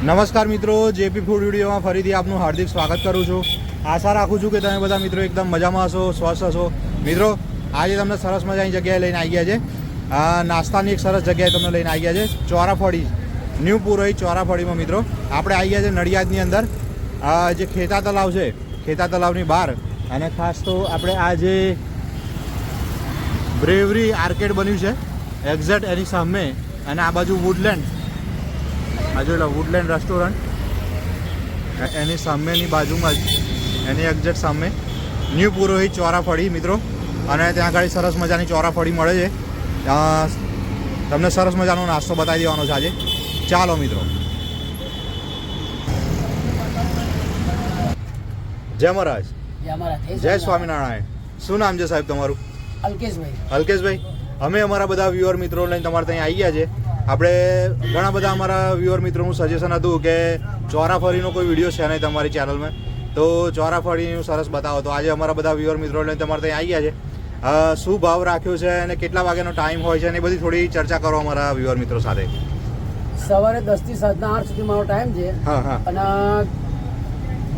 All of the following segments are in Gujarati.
નમસ્કાર મિત્રો, જેપી ફૂડ વિડીયોમાં ફરીથી આપનું હાર્દિક સ્વાગત કરું છું. આશા રાખું છું કે તમે બધા મિત્રો એકદમ મજામાં હશો, સ્વસ્થ હશો. મિત્રો, આજે તમને સરસ મજાની જગ્યાએ લઈને આવી ગયા છે. નાસ્તાની એક સરસ જગ્યાએ તમને લઈને આવી ગયા છે, ચોરાફળી, ન્યૂ પુરોહિત ચોરાફળીમાં. મિત્રો, આપણે આવી ગયા છે નડિયાદની અંદર, જે ખેતા તલાવ છે, ખેતા તલાવની બહાર. અને ખાસ તો આપણે આ જે બ્રેવરી આર્કેડ બન્યું છે એક્ઝેક્ટ એની સામે, અને આ બાજુ વુડલેન્ડ, આ જોઈ લો વુડલેન્ડ રેસ્ટોરન્ટ, એની સામેની બાજુમાં જ, એની એક્ઝેક્ટ સામે ન્યૂ પુરોહિત ચોરાફળી. મિત્રો, અને ત્યાં આગળ સરસ મજાની ચોરાફળી મળે છે. તમને સરસ મજાનો નાસ્તો બતાવી દેવાનો છે આજે. ચાલો મિત્રો. જય મહારાજ. જય સ્વામિનારાયણ. શું નામ છે સાહેબ તમારું? અલ્કેશભાઈ. અલ્કેશભાઈ, અમે અમારા બધા વ્યુઅર મિત્રો લઈને તમારે ત્યાં આવી ગયા છે. આપણે ઘણા બધા અમારા વ્યુઅર મિત્રોનું સજેશન હતું કે ચોરાફળીનો કોઈ વિડીયો છે નહીં તમારી ચેનલમાં, તો ચોરાફળીનું સરસ બતાવો. તો આજે અમારા બધા વ્યુઅર મિત્રો લઈને તમારે ત્યાં આવી ગયા છે. શું ભાવ રાખ્યો છે અને કેટલા વાગ્યાનો ટાઈમ હોય છે, અને એ બધી થોડી ચર્ચા કરો અમારા વ્યુઅર મિત્રો સાથે. સવારે 10 થી સાંજના 8 સુધી મારો ટાઈમ છે. હા હા. અને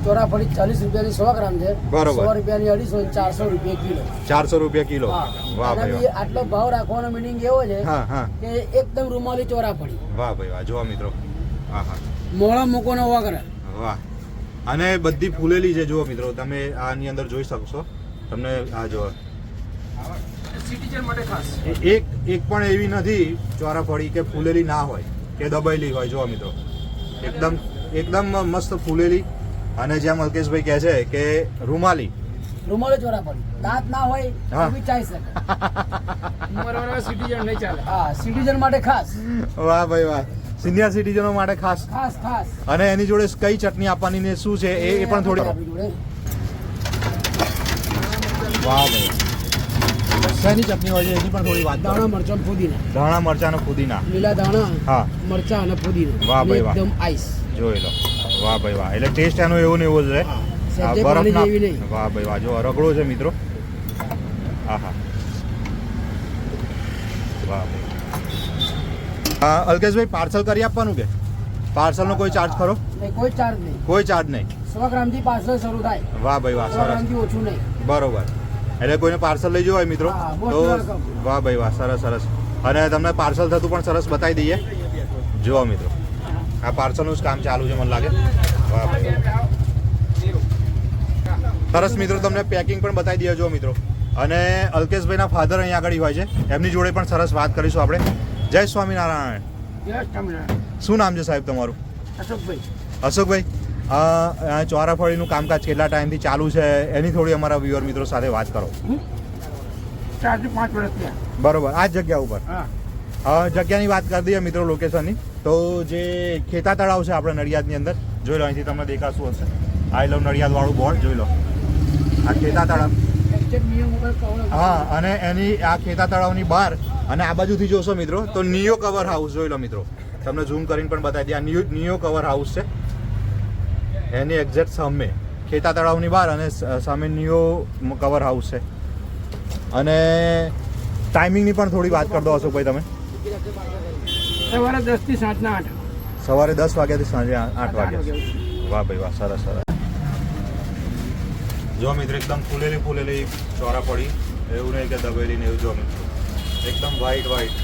ચોરાફળી 40 રૂપિયાની 100 ગ્રામ છે. બરોબર. 100 રૂપિયાની 250 400 રૂપિયા કિલો. 400 રૂપિયા કિલો. વાહ ભાઈ વાહ. આટલો ભાવ રાખવાનો મીનિંગ એવો છે હા હા, કે એકદમ રૂમાલી ચોરાફળી. વાહ ભાઈ વાહ. જોવા મિત્રો, હા હા, મોળા મૂકોનો વગર. વાહ. અને બધી ફૂલેલી છે. જુઓ મિત્રો, તમે આની અંદર જોઈ શકશો. તમને આ જો સિટીઝન માટે ખાસ એક પણ એવી નથી ચોરાફળી કે ફૂલેલી ના હોય કે દબાયેલી હોય. જોવા મિત્રો, એકદમ મસ્ત ફૂલેલી. અને જેમ અલ્કેશભાઈ કહે છે કે રૂમાલી ચોરાફળી, દાંત ના હોય તો બી ચાઈ શકે. સિટીઝન નહીં ચાલે. હા, સિટીઝન માટે ખાસ. વાહ ભાઈ વાહ. સિનિયર સિટીઝનો માટે ખાસ. ખાસ. અને એની જોડે કઈ ચટણી આપવાની ને શું છે એ પણ થોડી. વાહ ભાઈ. શેની ચટણી હોય છે એની પણ થોડી વાત. દાણા મરચાં ફુદીના. ધાણા મરચાં અને ફુદીના. લીલા દાણા, હા, મરચાં અને ફુદીના. વાહ ભાઈ વાહ. એકદમ આઈસ. જોઈ લો. વાહ ભાઈ વાહ. એટલે ટેસ્ટ એનો એવો ને એવો જ છે. બરફ ના. વાહ ભાઈ વાહ. જો રગડો છે મિત્રો. હા હા, વાહ ભાઈ. અલ્કેશભાઈ, પાર્સલ કરી આપવાનું કે પાર્સલનો કોઈ ચાર્જ ખરો? કોઈ ચાર્જ નહીં. કોઈ ચાર્જ નહીં. 100 ગ્રામથી પાર્સલ શરૂ થાય. વાહ ભાઈ વાહ. 100 સરસ. ગ્રામથી ઓછું નહીં. બરોબર. એટલે કોઈને પાર્સલ લઈ જવું હોય મિત્રો તો વાહ ભાઈ વાહ. સરસ. અને તમને પાર્સલ થતું પણ સરસ બતાવી દઈએ. જુઓ મિત્રો, આ પાર્સલનું જ કામ ચાલુ છે મને લાગે. વાહ ભાઈ. સરસ મિત્રો, તમને પેકિંગ પણ બતાવી દઈએ. જો મિત્રો, અને અલ્કેશભાઈના ફાધર અહીંયા આગળ હોય છે, એમની જોડે પણ સરસ વાત કરીશું આપણે. જય સ્વામિનારાયણ. શું નામ છે સાહેબ તમારું? અશોકભાઈ. અશોકભાઈ, ચોરાફળીનું કામકાજ કેટલા ટાઈમથી ચાલુ છે એની થોડી અમારા વ્યુઅર મિત્રો સાથે વાત કરો. 4 થી 5 વર્ષ. બરોબર. આ જગ્યા ઉપર જગ્યાની વાત કરી દઈએ મિત્રો, લોકેશનની. તો જે ખેતા તળાવ છે આપણે નડિયાદની અંદર, જોઈ લો, અહીંથી તમને દેખાતું હશે. આઈ લવ નડિયાદ વાળું બોર્ડ જોઈ લો. આ ખેતા તળાવ. હા, અને એની આ ખેતા તળાવની બહાર અને આ બાજુથી જોશો મિત્રો તો નિયો કવર હાઉસ જોઈ લો મિત્રો. તમને ઝૂમ કરીને પણ બતાવી દે. આ નિયો કવર હાઉસ છે, એની એક્ઝેક્ટ સામે ખેતા તળાવની બહાર, અને સામે નિયો કવર હાઉસ છે. અને ટાઈમિંગની પણ થોડી વાત કરી દો અશોકભાઈ તમે. સવારે 10 થી સાંજના 8. સવારે 10 વાગ્યાથી સાંજે 8 વાગ્યા. વાહ ભાઈ વાહ. સરસ. જો મિત્રો, એકદમ ફૂલેલી ચોરાફળી, એવું નહીં કે દબેલી ને એવું. જો મિત્રો, એકદમ વ્હાઈટ.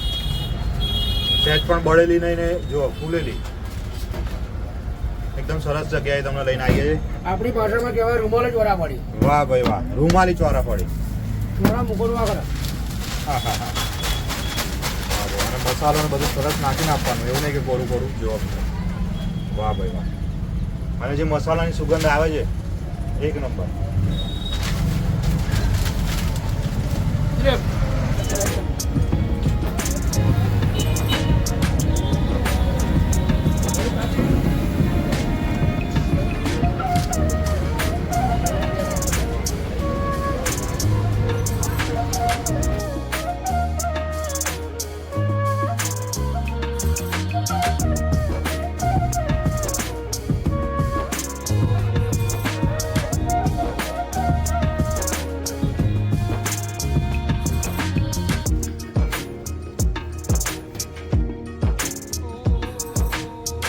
સહેજ પણ બળેલી નહીં ને, જો ફૂલેલી. એકદમ સરસ જગ્યાએ તમને લઈને આવીએ છીએ. આપણી ભાષામાં કહેવાય રૂમાલી ચોરાફળી. વાહ ભાઈ વાહ. રૂમાલી ચોરાફળી. ચોરા મૂકોનું આગળ. હા. અને મસાલો ને બધું સરસ નાખીને આપવાનું, એવું નહીં કે કોરું જોવા મિત્રો. વાહ ભાઈ વાહ. અને જે મસાલાની સુગંધ આવે છે, એક નંબર.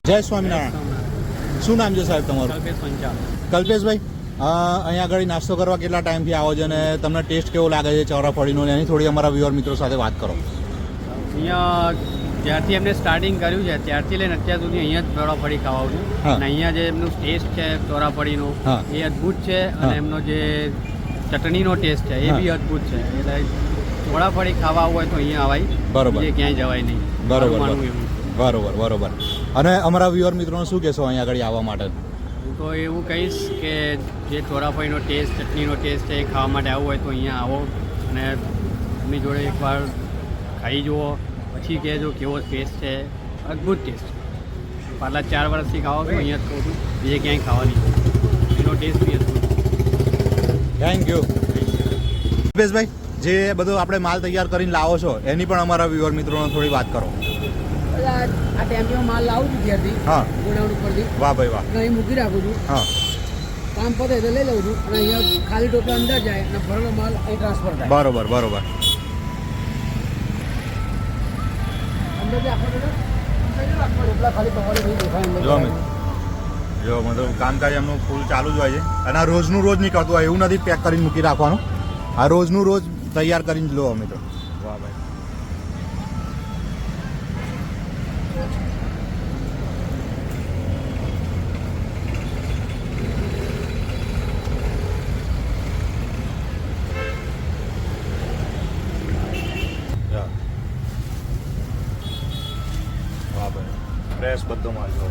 જય સ્વામિનારાયણ. શું નામ છે સાહેબ તમારું? કલ્પેશ પંચાલ. કલ્પેશભાઈ, અહીંયા આગળ નાસ્તો કરવા કેટલા ટાઈમથી આવો છો અને તમને ટેસ્ટ કેવો લાગે છે ચોરાફળીનો એની થોડી અમારા વ્યુઅર મિત્રો સાથે વાત કરો. અહીંયા જ્યારથી એમને સ્ટાર્ટિંગ કર્યું છે ત્યારથી લઈને અત્યાર સુધી અહીંયા જ ચોરાફળી ખાવા છું. હા. અને અહીંયા જે એમનું ટેસ્ટ છે ચોરાફળીનો હા. એ અદ્ભુત છે. હા. અને એમનો જે ચટણીનો ટેસ્ટ છે એ હા. બી અદ્ભુત છે. એટલે ચોરાફળી ખાવા હોય તો અહીંયા આવાય. બરોબર. બીજે ક્યાંય જવાય નહીં. બરોબર, મારું માનવું એવું. બરોબર. અને અમારા વ્યુઅર મિત્રોને શું કહેશો અહીંયા આગળ આવવા માટે? હું તો એવું કહીશ કે જે ચોરાફળીનો ટેસ્ટ ચટણીનો ટેસ્ટ છે એ ખાવા માટે આવવું હોય તો અહીંયા આવો અને એમની જોડે એકવાર ખાઈ જુઓ, પછી કહેજો કેવો ટેસ્ટ છે. અદ્ભુત ટેસ્ટ. પાછલા 4 વર્ષથી ખાવા છું અહીંયા જ ખાઉં છું, બીજે ક્યાંય ખાવા નહીં. એનો ટેસ્ટ બી અદ્ભુત. Thank you. કલ્પેશભાઈ, જે બધો આપણે માલ તૈયાર કરીને લાવો છો એની પણ અમારા વ્યુઅર મિત્રોને થોડી વાત કરો. આ ટેમ્પીમાં માલ લાવું છું ઘેરથી, હા. ગોડાઉન ઉપરથી. વાહ ભાઈ વાહ. અને અહીં મૂકી રાખું છું. હા. કામ પતે તો લઈ લઉં છું અને અહીંયા ખાલી ટોપલા અંદર જાય અને ભરેલો માલ અહીં ટ્રાન્સફર થાય. બરોબર. અંદરથી આખો ટોપલા ખાલી પવાડી નહીં દેખાય અંદર. જો મતલબ કામકાજ એમનું ફૂલ ચાલુ જ હોય છે અને આ રોજનું રોજ નહીં કરતું હોય એવું નથી પેક કરીને મૂકી રાખવાનું. આ રોજનું રોજ તૈયાર કરીને જ લો અમે તો. વાહ ભાઈ. વાહ ભાઈ, ફ્રેશ બધો માલ જો.